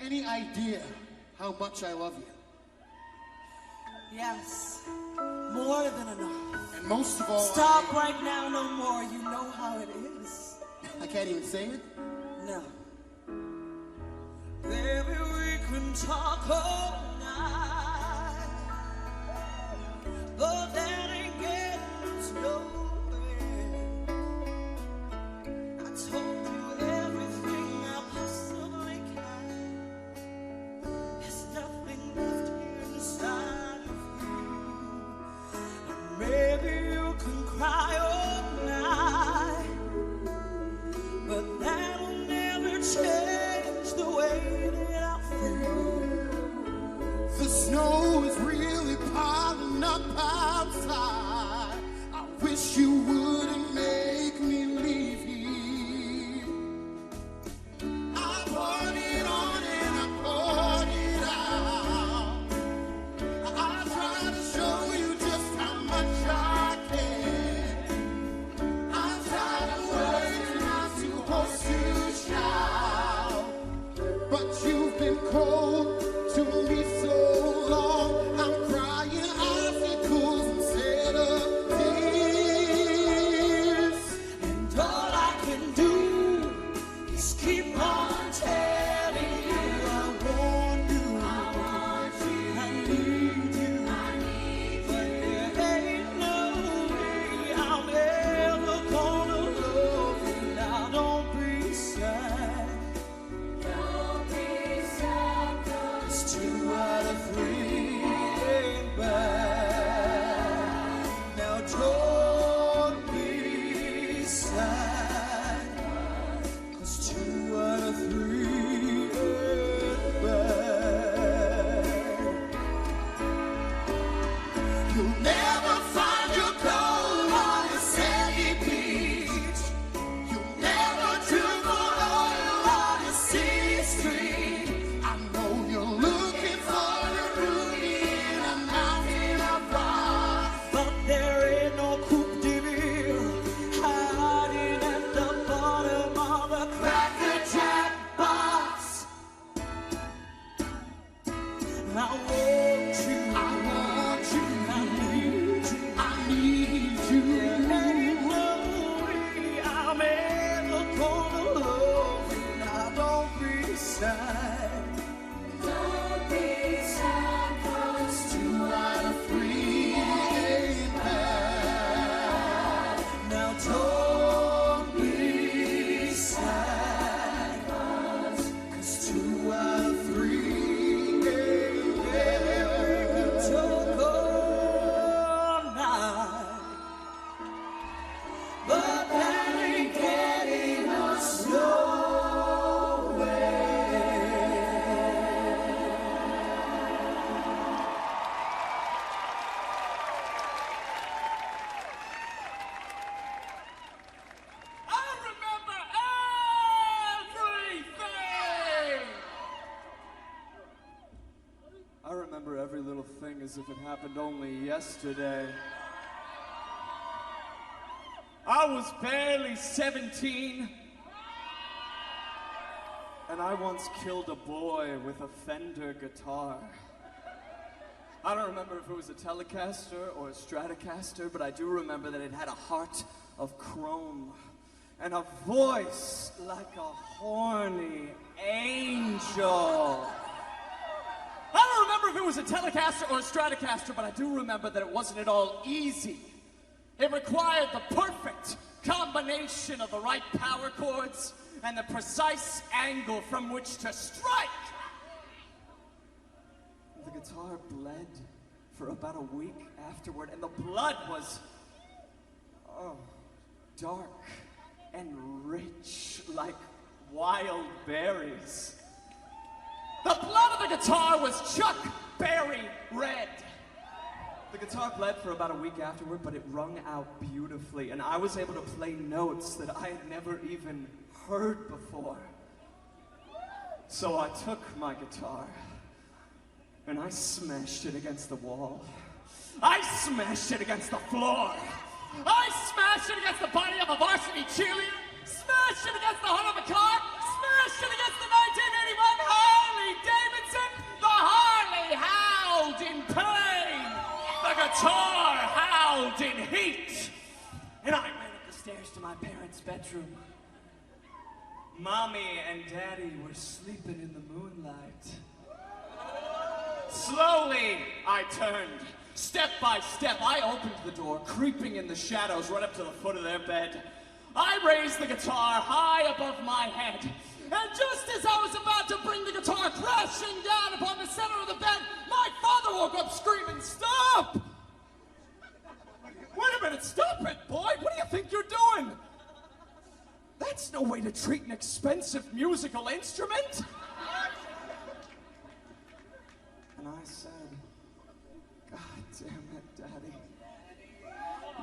Any idea how much I love you? Yes, more than enough. And most of all, stop right now, no more. You know how it is. I can't even say it? No. Baby, we can talk all night, but that ain't getting us nowhere. I told you everything I possibly can. There's nothing left here inside of you. And maybe you can cry all night, but that'll never change the way that I feel. The snow is really piling up outside. I wish you wouldn't make me leave here. I poured it on and I poured it out. I try to show you just how much I care. I try to words not to host you shout, but you've been cold to me so long. I'm crying icicles instead of tears. And all I can do is keep on telling you I want you, I need you, but there ain't no way I'm ever gonna love you. Now don't be sad, 'cause 2 out of 3 ain't bad. Now don't be sad, 'cause 2 out of 3 ain't bad. You'll never find your gold on a sandy beach. You'll never drink on oil on a city street. I know you're looking for a ruby in a mountain of rock. But there ain't no coupe de ville hiding at the bottom of a Cracker Jack box. I want you, I want you, I need you. I need you. There ain't no way I'm ever gonna love you. Now don't be sad. Don't be sad, 'cause 2 out of 3 ain't bad. Now don't be sad, 'cause 2 out of 3 ain't bad. We can talk all night, but that ain't getting us nowhere. I remember everything! I remember every little thing as if it happened only yesterday. I was barely 17. And I once killed a boy with a Fender guitar. I don't remember if it was a Telecaster or a Stratocaster, but I do remember that it had a heart of chrome and a voice like a horny angel. I don't remember if it was a Telecaster or a Stratocaster, but I do remember that it wasn't at all easy. It required the perfect combination of the right power chords and the precise angle from which to strike. The guitar bled for about a week afterward, and the blood was, dark. and rich like wild berries. The blood of the guitar was Chuck Berry red. The guitar bled for about a week afterward, but it rung out beautifully, and I was able to play notes that I had never even heard before. So I took my guitar, and I smashed it against the wall. I smashed it against the floor. I smashed it against the body of a varsity cheerleader. Smashed it against the hood of a car. Smashed it against the 1981 Harley Davidson. The Harley howled in pain. The guitar howled in heat. And I ran up the stairs to my parents' bedroom. Mommy and Daddy were sleeping in the moonlight. Slowly, I turned. Step by step, I opened the door, creeping in the shadows right up to the foot of their bed. I raised the guitar high above my head. And just as I was about to bring the guitar crashing down upon the center of the bed, my father woke up screaming, "Stop! Wait a minute, stop it, boy! What do you think you're doing? That's no way to treat an expensive musical instrument!" And I said, "God damn it, Daddy.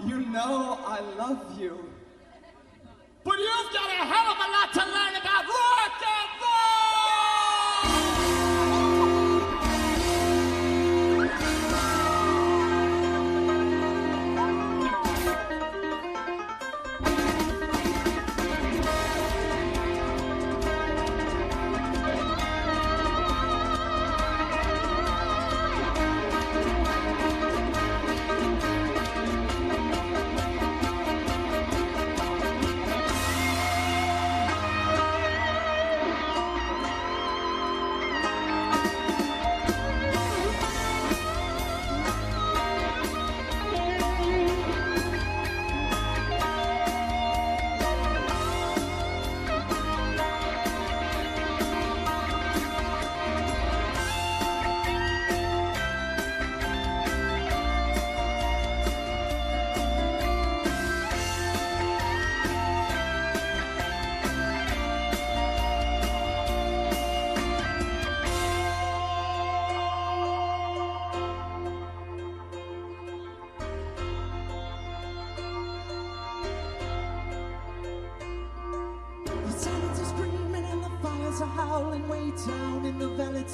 You know I love you. But you've got a hell of a lot to learn about rock and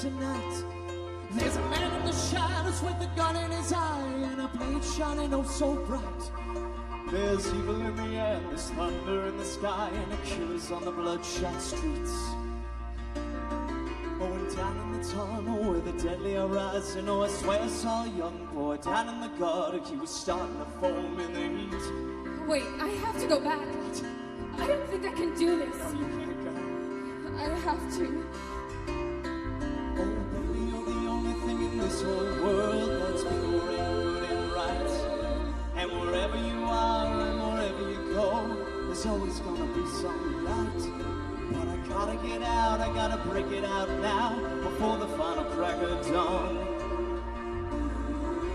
tonight. There's a man in the shadows with a gun in his eye and a blade shining oh so bright. There's evil in the air, there's thunder in the sky, and a killer's on the bloodshot streets. Oh, and down in the tunnel where the deadly are rising, oh, I swear I saw a young boy down in the gutter. He was starting to foam in the heat. Wait, I have to go back. I don't think I can do this. No, you can't go. I have to. Oh, baby, you're the only thing in this whole world that's pure and good and right. And wherever you are and wherever you go, there's always gonna be some light. But I gotta get out, I gotta break it out now, before the final crack of dawn.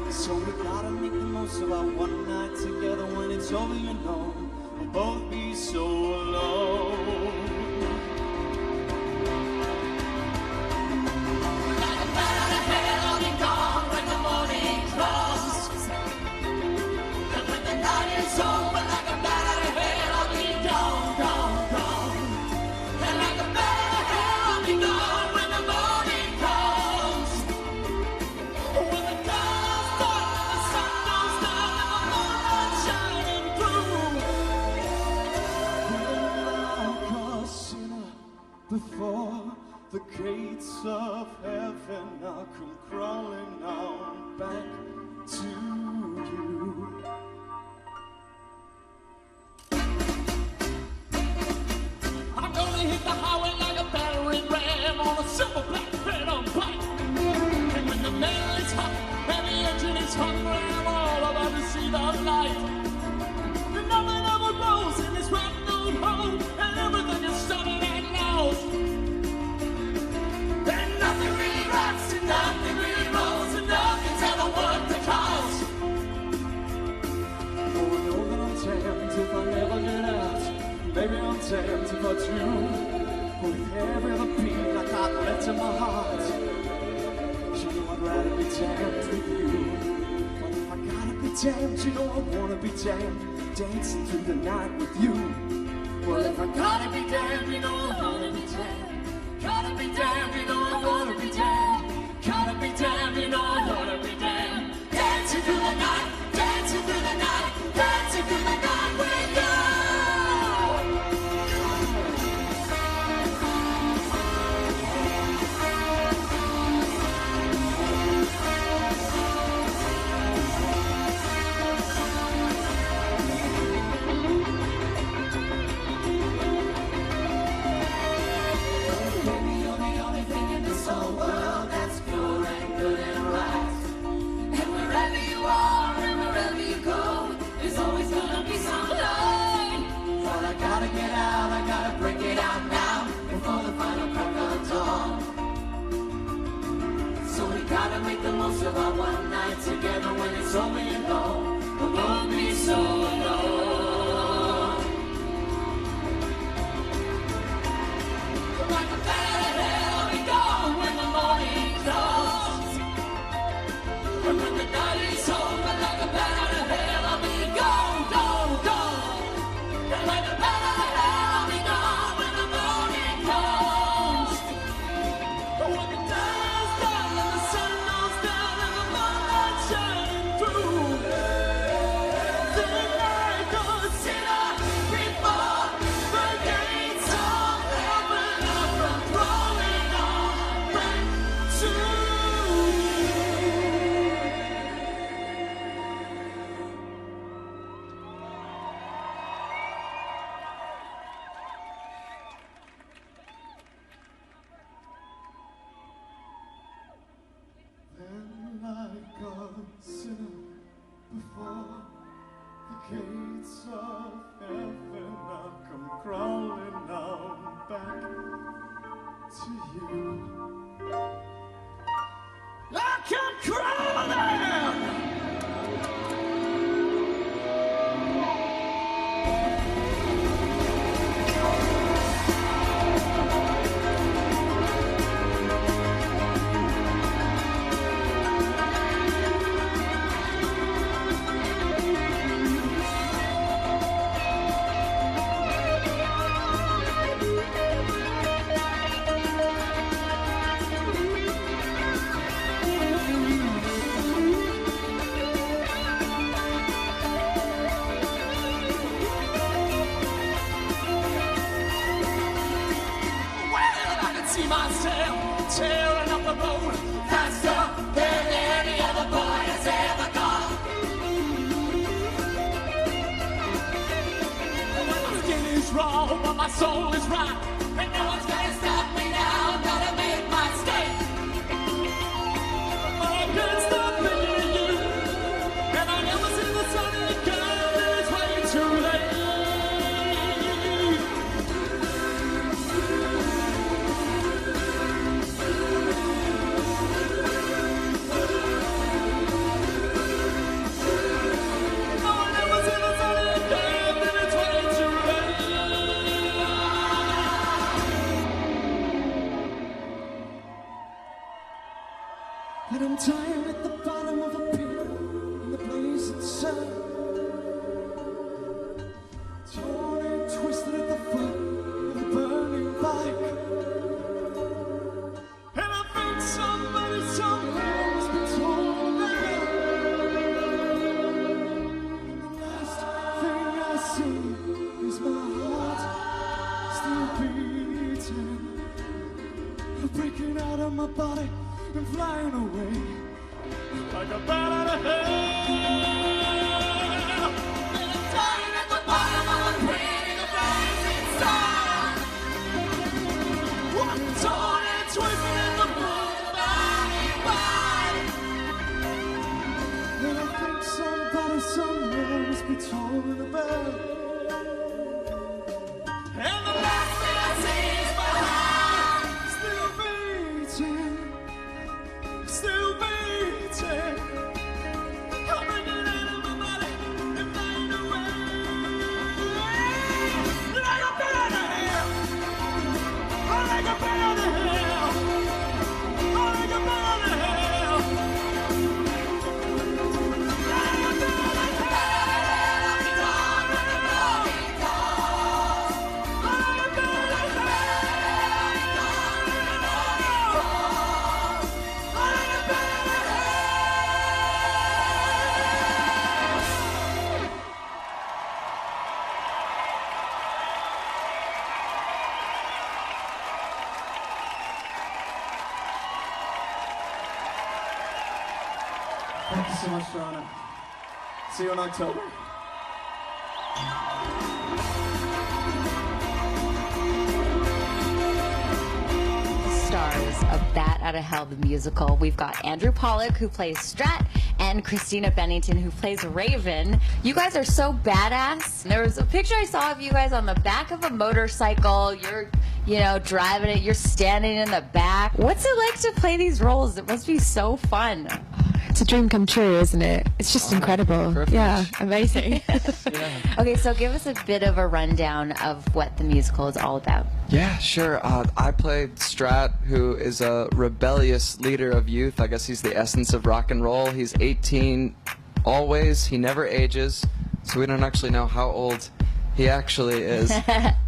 So we gotta make the most of our one night together. When it's over, you know, we'll both be so alone. Before the gates of heaven, I'll come crawling on back to you. I'm gonna hit the highway like a battering ram on a silver black bed on bike. And when the mail is hot and the engine is hungry, I'm all about to see the light. And nothing ever goes in this rotten old hole, and everything is stunning and loud. And nothing really rocks and nothing really rolls, and nothing's ever worth the cost. Maybe I'm tempted for two. With every other beat like I'd left in my heart. You know I'd rather be damned with you. But if I gotta be damned, you know I wanna be damned. Dancing through the night with you. Well, if I gotta be damned, you know I wanna be damned. Gotta be damned, you know I wanna be damned. Gotta be damned, you know I wanna be damned. Dancing through the night, dancing through the night, dancing through the night with you. Make the most of our one night together when it's over and gone. We won't be so alone. Like a bat of hell, I'll be gone when the morning comes. And when the night is over, like a bat out of hell, I'll be gone, gone, gone. And like a bat out of hell, I'll be gone when the morning comes. But when the day's done and the sun goes down and the moonlight shining through, then I consider before the gates of heaven are crawling on back to you. Then like a sinner before the gates of heaven, I'll come crawling on back to you. I come crawling! Myself tearing up the road faster than any other boy has ever gone. My skin is raw, but my soul is right, and no one's gonna stop me now. Gotta make my escape. I can't stop thinking of you, and I never see the sun again. It's way too late. And I'm tired at the bottom of a pit in the blazing sun, torn and twisted at the foot of a burning bike. And I think somebody somewhere has been torn down. And the last thing I see is my heart still beating, breaking out of my body and flying away like a bat out of hell. And I'm dying at the bottom of a pit in the blazing sun. I'm torn and twisted in the burning bike. And I think somebody somewhere must be torn about. And the last thing I see is my heart still beating. Still beating. I'm bringing Thank you so much, Joanna. See you in October. Stars of Bat Out of Hell, the musical. We've got Andrew Polec, who plays Strat, and Christina Bennington, who plays Raven. You guys are so badass. There was a picture I saw of you guys on the back of a motorcycle. You're, you know, driving it. You're standing in the back. What's it like to play these roles? It must be so fun. It's a dream come true, isn't it? It's just incredible. Perfect. Yeah, amazing. Yeah. Okay, so give us a bit of a rundown of what the musical is all about. Yeah, sure. I played Strat, who is a rebellious leader of youth. I guess he's the essence of rock and roll. He's 18 always. He never ages, so we don't actually know how old he actually is.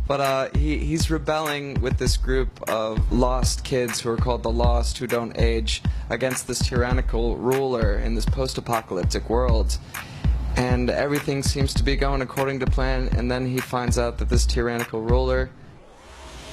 But he's rebelling with this group of lost kids who are called the Lost, who don't age, against this tyrannical ruler in this post-apocalyptic world. And everything seems to be going according to plan, and then he finds out that this tyrannical ruler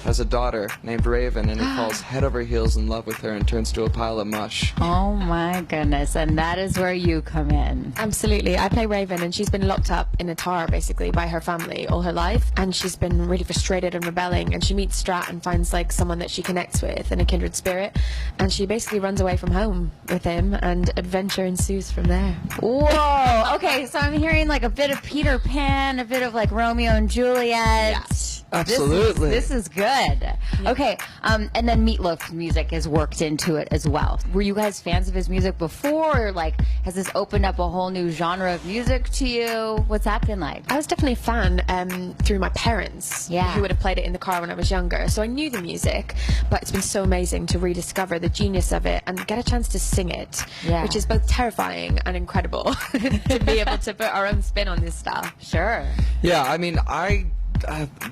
has a daughter named Raven, and he falls head over heels in love with her and turns to a pile of mush. Oh my goodness, and that is where you come in. Absolutely. I play Raven, and she's been locked up in a tower, basically, by her family all her life, and she's been really frustrated and rebelling, and she meets Strat and finds, like, someone that she connects with in a kindred spirit, and she basically runs away from home with him, and adventure ensues from there. Whoa! Okay, so I'm hearing like a bit of Peter Pan, a bit of like Romeo and Juliet. Yeah. Absolutely. This is good. Yeah. Okay, and then Meatloaf's music is worked into it as well. Were you guys fans of his music before, or like has this opened up a whole new genre of music to you? What's that been like? I was definitely a fan through my parents, who would have played it in the car when I was younger. So I knew the music, but it's been so amazing to rediscover the genius of it and get a chance to sing it, which is both terrifying and incredible to be able to put our own spin on this stuff. Sure. Yeah, I mean,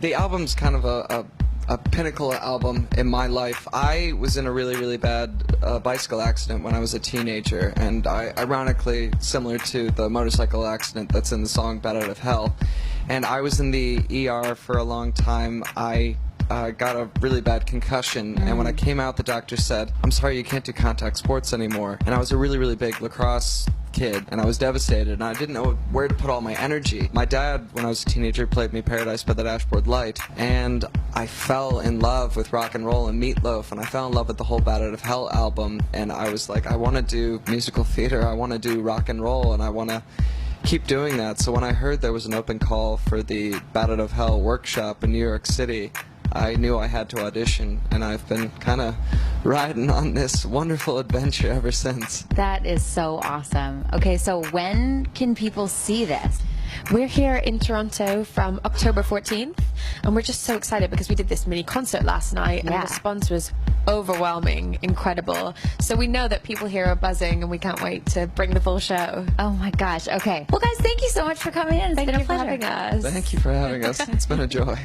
the album's kind of a pinnacle album in my life. I was in a really, really bad bicycle accident when I was a teenager, and ironically, similar to the motorcycle accident that's in the song Bat Out of Hell, and I was in the ER for a long time. I got a really bad concussion, and when I came out, the doctor said, "I'm sorry, you can't do contact sports anymore." And I was a really, really big lacrosse kid, and I was devastated, and I didn't know where to put all my energy. My dad, when I was a teenager, played me Paradise by the Dashboard Light, and I fell in love with rock and roll and Meatloaf, and I fell in love with the whole Bat Out of Hell album, and I was like, I want to do musical theater, I want to do rock and roll, and I want to keep doing that. So when I heard there was an open call for the Bat Out of Hell workshop in New York City, I knew I had to audition, and I've been kind of riding on this wonderful adventure ever since. That is so awesome. Okay, so when can people see this? We're here in Toronto from October 14th, and we're just so excited because we did this mini concert last night, and the response was overwhelming, incredible. So we know that people here are buzzing, and we can't wait to bring the full show. Oh my gosh, okay. Well guys, thank you so much for coming in. It's been a pleasure. Thank you for having us. Thank you for having us. It's been a joy.